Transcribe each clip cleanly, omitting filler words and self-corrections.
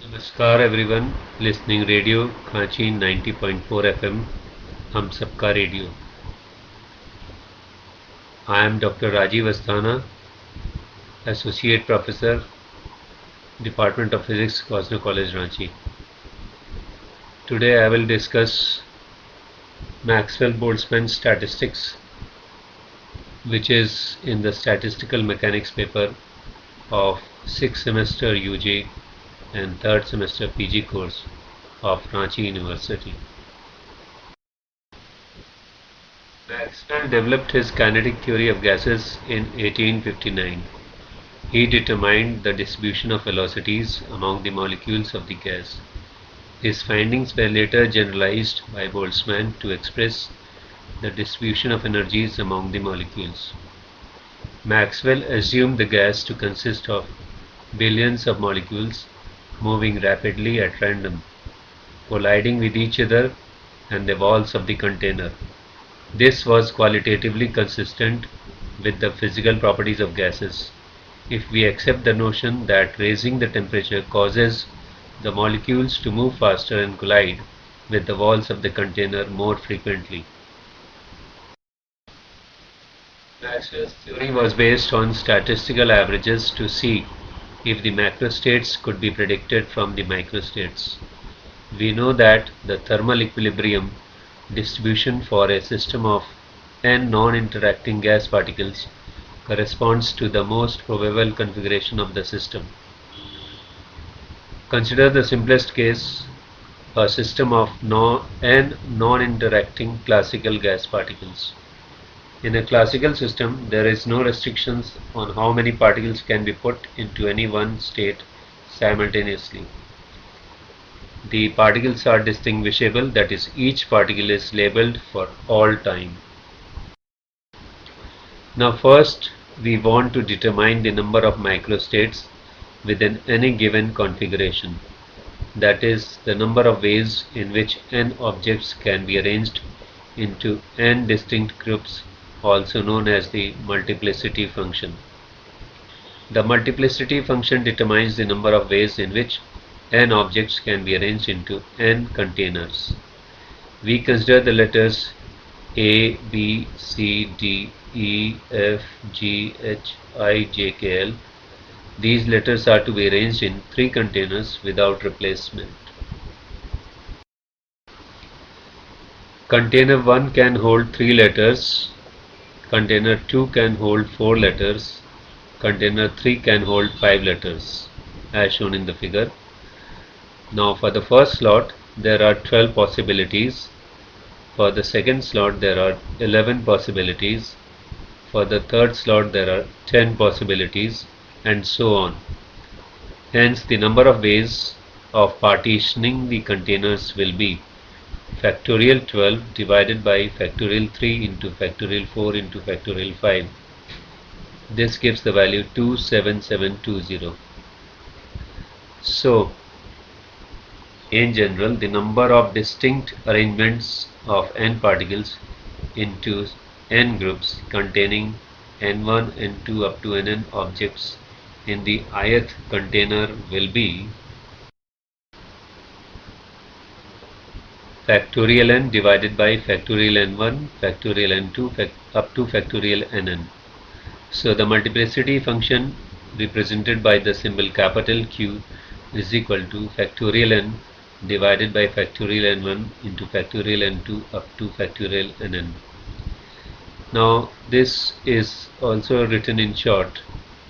नमस्कार everyone listening radio Khanchi 90.4 FM हम सबका रेडियो। I am doctor Rajeev Asthana, associate professor, department of physics, Gossner college Ranchi. Today I will discuss Maxwell-Boltzmann statistics, which is in the statistical mechanics paper of 6th semester UG and 3rd semester PG course of Ranchi University. Maxwell developed his kinetic theory of gases in 1859. He determined the distribution of velocities among the molecules of the gas. His findings were later generalized by Boltzmann to express the distribution of energies among the molecules. Maxwell assumed the gas to consist of billions of molecules moving rapidly at random, colliding with each other and the walls of the container. This was qualitatively consistent with the physical properties of gases. If we accept the notion that raising the temperature causes the molecules to move faster and collide with the walls of the container more frequently. Maxwell's theory was based on statistical averages to see if the macrostates could be predicted from the microstates. We know that the thermal equilibrium distribution for a system of n non-interacting gas particles corresponds to the most probable configuration of the system. Consider the simplest case, a system of n non-interacting classical gas particles. In a classical system, there is no restrictions on how many particles can be put into any one state simultaneously. The particles are distinguishable, that is, each particle is labeled for all time. Now first, we want to determine the number of microstates within any given configuration. That is, the number of ways in which n objects can be arranged into n distinct groups, also known as the multiplicity function. The multiplicity function determines the number of ways in which n objects can be arranged into n containers. We consider the letters A, B, C, D, E, F, G, H, I, J, K, L. These letters are to be arranged in 3 containers without replacement. Container 1 can hold 3 letters, container 2 can hold 4 letters, container 3 can hold 5 letters, as shown in the figure. Now for the first slot there are 12 possibilities, for the second slot there are 11 possibilities, for the third slot there are 10 possibilities, and so on. Hence the number of ways of partitioning the containers will be factorial 12 divided by factorial 3 into factorial 4 into factorial 5. This gives the value 27720. So in general, the number of distinct arrangements of n particles into n groups containing n1, n2 up to nn objects in the ith container will be factorial n divided by factorial n1, factorial n2 up to factorial nn. So the multiplicity function represented by the symbol capital Q is equal to factorial n divided by factorial n1 into factorial n2 up to factorial nn. Now this is also written in short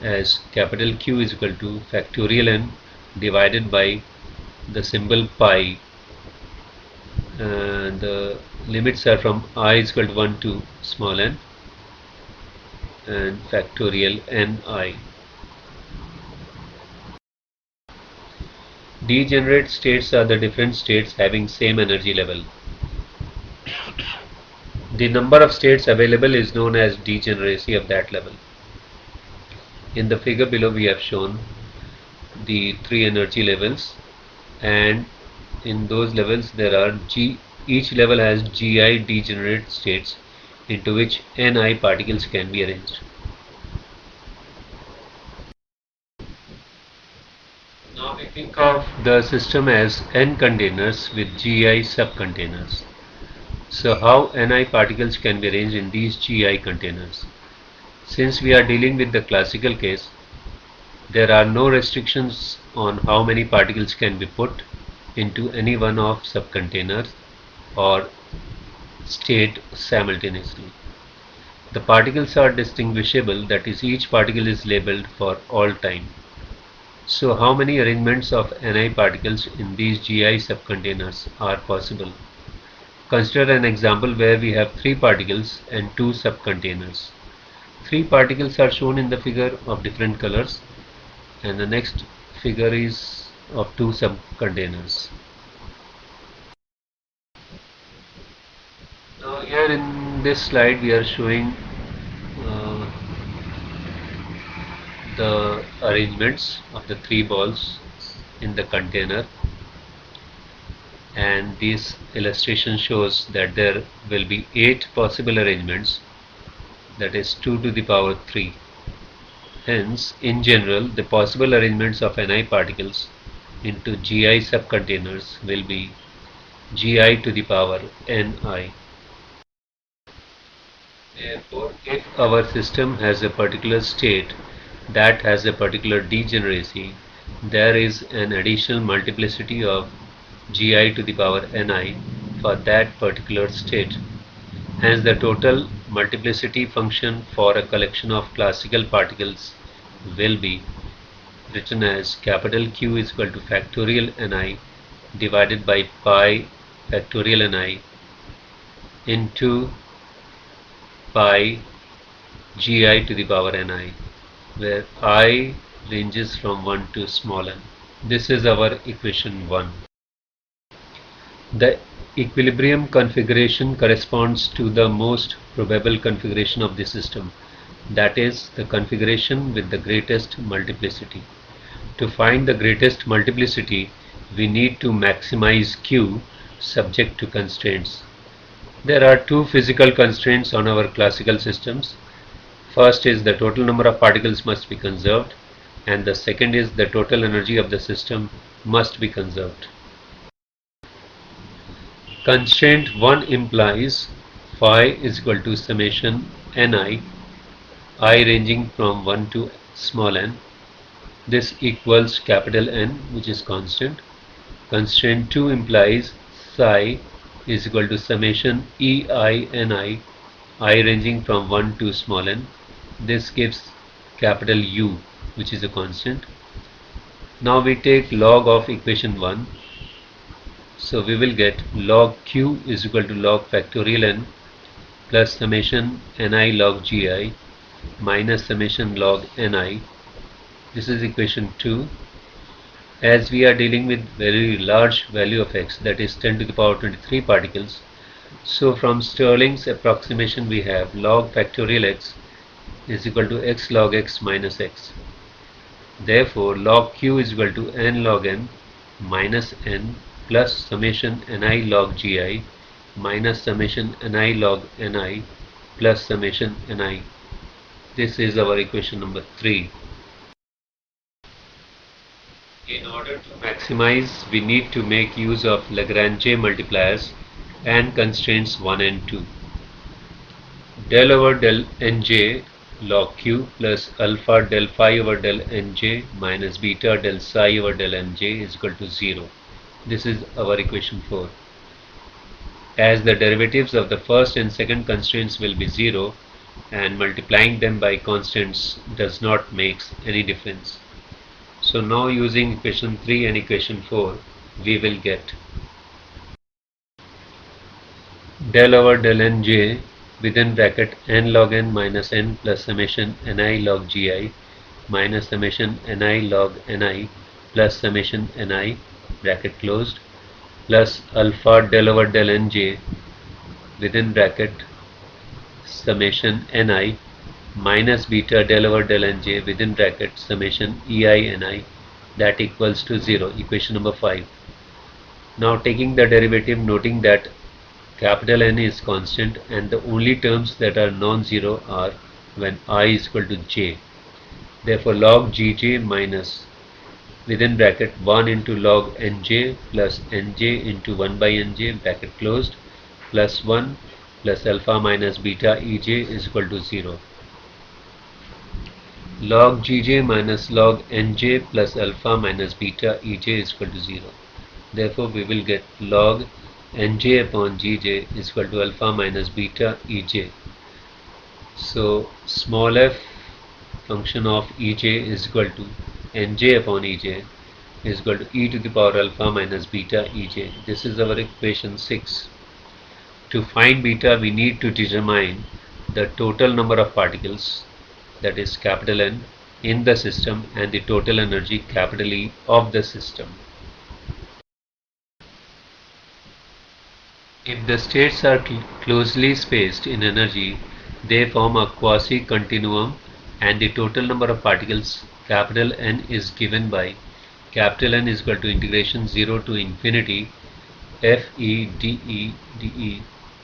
as capital Q is equal to factorial n divided by the symbol pi. The limits are from I is equal to 1 to small n and factorial ni. Degenerate states are the different states having same energy level. The number of states available is known as degeneracy of that level. In the figure below we have shown the 3 energy levels, and in those levels there are each level has Gi degenerate states into which Ni particles can be arranged. We think of the system as n containers with Gi subcontainers. So how Ni particles can be arranged in these Gi containers? Since we are dealing with the classical case, there are no restrictions on how many particles can be put into any one of subcontainers or state simultaneously. The particles are distinguishable, that is, each particle is labeled for all time. So how many arrangements of Ni particles in these Gi subcontainers are possible? Consider an example where we have 3 particles and 2 subcontainers. 3 particles are shown in the figure of different colors, and the next figure is of 2 subcontainers. Now here in this slide we are showing uh, the arrangements of the 3 balls in the container, and this illustration shows that there will be 8 possible arrangements, that is 2 to the power 3. Hence, in general, the possible arrangements of Ni particles into Gi subcontainers will be Gi to the power Ni. Therefore, if our system has a particular state that has a particular degeneracy, there is an additional multiplicity of Gi to the power Ni for that particular state. Hence, the total multiplicity function for a collection of classical particles will be written as capital Q is equal to factorial Ni divided by pi factorial Ni into pi Gi to the power Ni, where I ranges from 1 to small n. This is our equation 1. The equilibrium configuration corresponds to the most probable configuration of the system, that is, the configuration with the greatest multiplicity. To find the greatest multiplicity, we need to maximize Q subject to constraints. There are 2 physical constraints on our classical systems. First is the total number of particles must be conserved, and the second is the total energy of the system must be conserved. Constraint 1 implies phi is equal to summation Ni, I ranging from 1 to small n. This equals capital N, which is constant. Constraint 2 implies psi is equal to summation Ei Ni, I ranging from 1 to small n. This gives capital U, which is a constant. Now we take log of equation 1. So we will get log Q is equal to log factorial n plus summation Ni log Gi minus summation log Ni. This is equation 2. As we are dealing with very large value of x, that is 10 to the power 23 particles, so from Stirling's approximation we have log factorial x is equal to x log x minus x. Therefore, log Q is equal to n log n minus n plus summation Ni log Gi minus summation Ni log Ni plus summation Ni. This is our equation number 3. In order to maximize, we need to make use of Lagrange multipliers and constraints 1 and 2. Del over del Nj log Q plus alpha del phi over del Nj minus beta del psi over del Nj is equal to 0. This is our equation 4. As the derivatives of the first and second constraints will be 0, and multiplying them by constants does not make any difference. So now using equation 3 and equation 4, we will get del over del Nj within bracket n log n minus n plus summation Ni log Gi minus summation Ni log Ni plus summation Ni bracket closed plus alpha del over del Nj within bracket summation Ni minus beta del over del Nj within bracket summation Ei Ni, that equals to 0, equation number 5. Now taking the derivative, noting that capital N is constant and the only terms that are non-zero are when I is equal to j. Therefore log Gj minus within bracket 1 into log nj plus nj into 1 by nj bracket closed plus 1 plus alpha minus beta ej is equal to 0. Log gj minus log nj plus alpha minus beta ej is equal to 0. Therefore, we will get log nj upon gj is equal to alpha minus beta ej. So, small f function of ej is equal to nj upon ej is equal to e to the power alpha minus beta ej. This is our equation 6. To find beta, we need to determine the total number of particles, that is capital N, in the system and the total energy capital E of the system. If the states are closely spaced in energy, they form a quasi-continuum and the total number of particles capital N is given by capital N is equal to integration 0 to infinity f e dE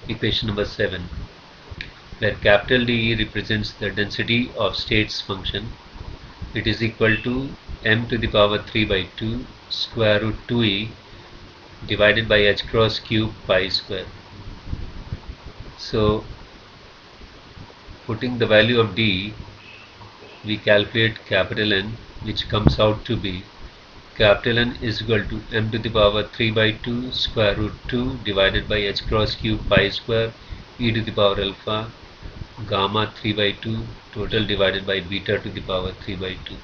equation number 7, where capital DE represents the density of states function. It is equal to m to the power 3 by 2 square root 2e divided by h cross cube pi square. So, putting the value of d, we calculate capital N, which comes out to be capital N is equal to m to the power 3 by 2 square root 2 divided by h cross cube pi square e to the power alpha gamma 3 by 2 total divided by beta to the power 3 by 2.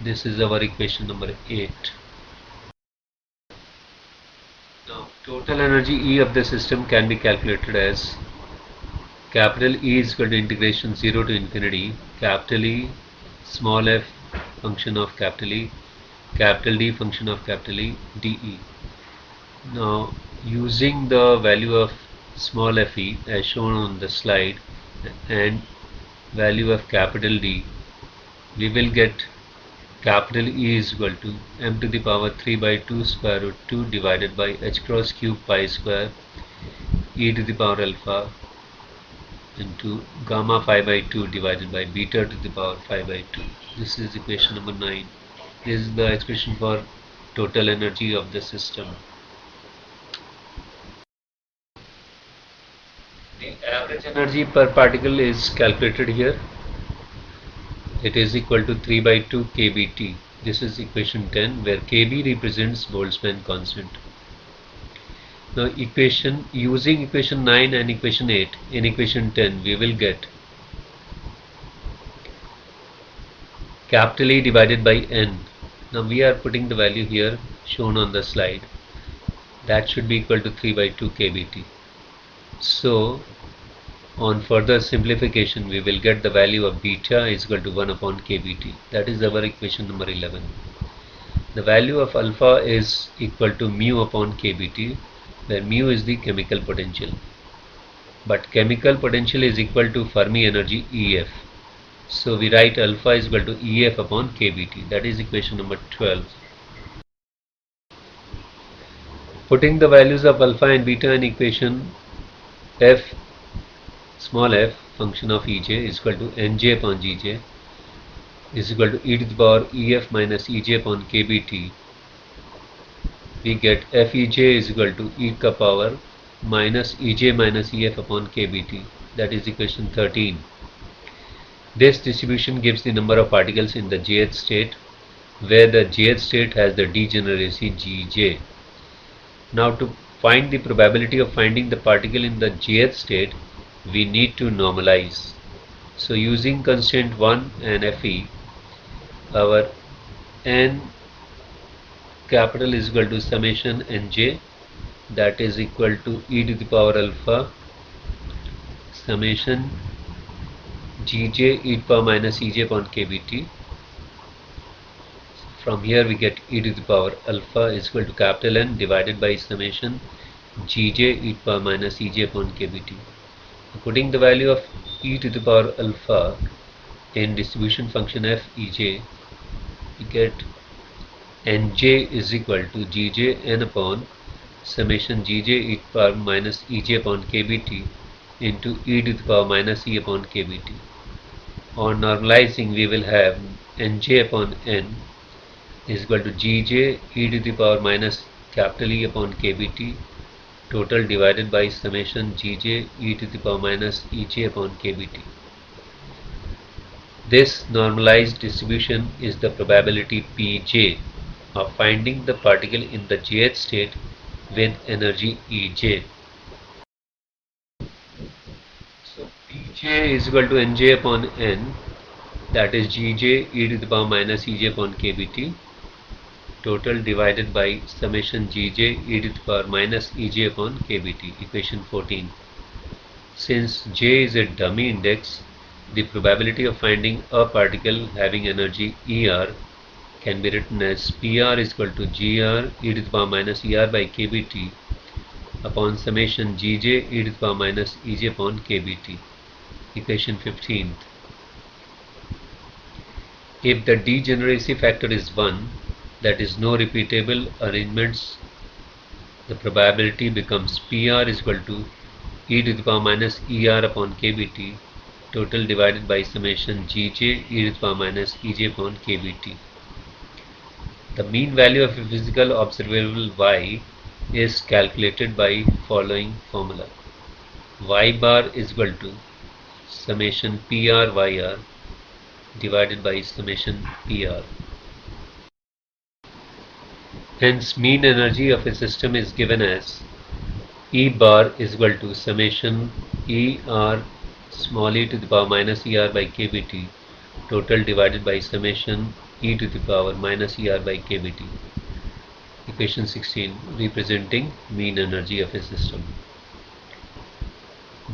This is our equation number 8. Now, total energy E of the system can be calculated as capital E is equal to integration 0 to infinity capital E small f function of capital E capital D function of capital E dE. Now, using the value of small fe as shown on the slide and value of capital D, we will get capital E is equal to m to the power 3 by 2 square root 2 divided by h cross cube pi square e to the power alpha into gamma 5 by 2 divided by beta to the power 5 by 2. This is equation number 9. This is the expression for total energy of the system. The average energy per particle is calculated here. It is equal to 3 by 2 kBT. This is equation 10, where kB represents Boltzmann constant. Now, using equation 9 and equation 8, in equation 10 we will get capital E divided by N. Now we are putting the value here shown on the slide. That should be equal to 3 by 2 kBT. So, on further simplification, we will get the value of beta is equal to 1 upon kBT. That is our equation number 11. The value of alpha is equal to mu upon kBT, where mu is the chemical potential. But chemical potential is equal to Fermi energy EF. So we write alpha is equal to EF upon kBT. That is equation number 12. Putting the values of alpha and beta in equation f, small f function of Ej is equal to Nj upon Gj is equal to e to the power EF minus Ej upon kBT. We get Fej is equal to e ka power minus Ej minus EF upon kBT. That is equation 13. This distribution gives the number of particles in the jth state, where the jth state has the degeneracy Gj. Now, to find the probability of finding the particle in the jth state, we need to normalize. So, using constant 1 and Fe, our n capital is equal to summation Nj, that is equal to e to the power alpha summation Gj e to the power minus Ej upon kBT. From here we get e to the power alpha is equal to capital N divided by summation Gj e to the power minus Ej upon kBT. Putting the value of e to the power alpha in distribution function Fej, we get Nj is equal to Gj n upon summation Gj e to the power minus Ej upon kBT into e to the power minus E upon kBT. On normalizing, we will have Nj upon n is equal to Gj e to the power minus capital E upon kBt total divided by summation Gj e to the power minus Ej upon kBt. This normalized distribution is the probability Pj of finding the particle in the jth state with energy Ej. So Pj is equal to Nj upon N, that is Gj e to the power minus Ej upon kBt total divided by summation Gj e to the power minus Ej upon kBt, equation 14. Since J is a dummy index, the probability of finding a particle having energy Er can be written as Pr is equal to Gr e to the power minus Er by kBt upon summation Gj e to the power minus Ej upon kBt, equation 15. If the degeneracy factor is 1, that is no repeatable arrangements, the probability becomes Pr is equal to e to the power minus Er upon kBt total divided by summation Gj e to the power minus Ej upon kBt. The mean value of a physical observable y is calculated by following formula. Y bar is equal to summation Pr yr divided by summation Pr. Hence, mean energy of a system is given as E bar is equal to summation Er small e to the power minus Er by kBt total divided by summation e to the power minus Er by kBt, equation 16, representing mean energy of a system.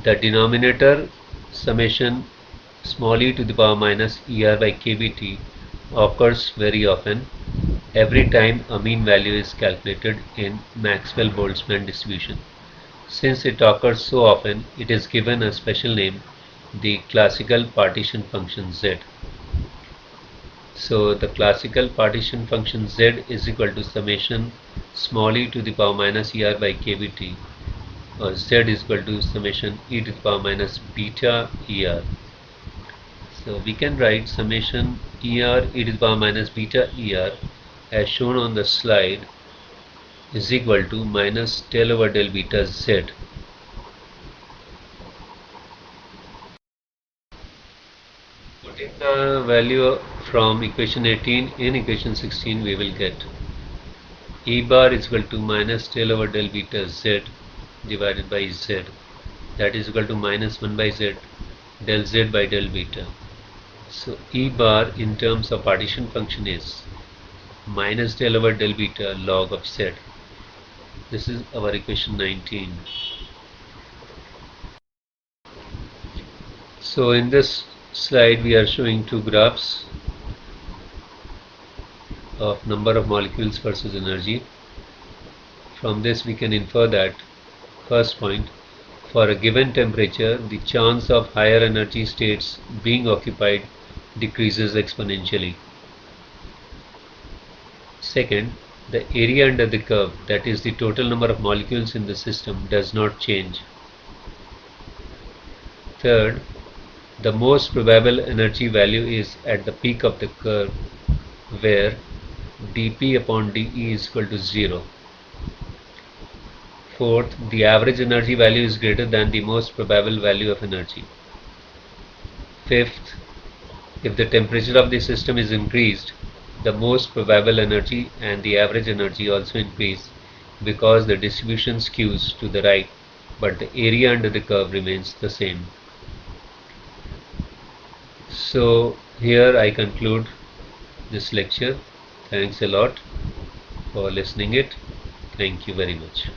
The denominator summation small e to the power minus Er by kBt occurs very often every time a mean value is calculated in Maxwell-Boltzmann distribution. Since it occurs so often, it is given a special name, the classical partition function Z. So the classical partition function Z is equal to summation small e to the power minus Er by kBt, or Z is equal to summation e to the power minus beta Er. So we can write summation Er e to the power minus beta Er as shown on the slide is equal to minus del over del beta Z. Putting the value from equation 18 in equation 16, we will get E bar is equal to minus del over del beta Z divided by Z, that is equal to minus 1 by Z del Z by del beta. So E bar in terms of partition function is minus del over del beta log of Z. This is our equation 19. So in this slide we are showing two graphs of number of molecules versus energy. From this we can infer that, first point, for a given temperature the chance of higher energy states being occupied decreases exponentially. Second, the area under the curve, that is the total number of molecules in the system, does not change. Third, the most probable energy value is at the peak of the curve where dP upon dE is equal to 0. Fourth, the average energy value is greater than the most probable value of energy. Fifth, if the temperature of the system is increased, the most probable energy and the average energy also increase because the distribution skews to the right, but the area under the curve remains the same. So here I conclude this lecture. Thanks a lot for listening it. Thank you very much.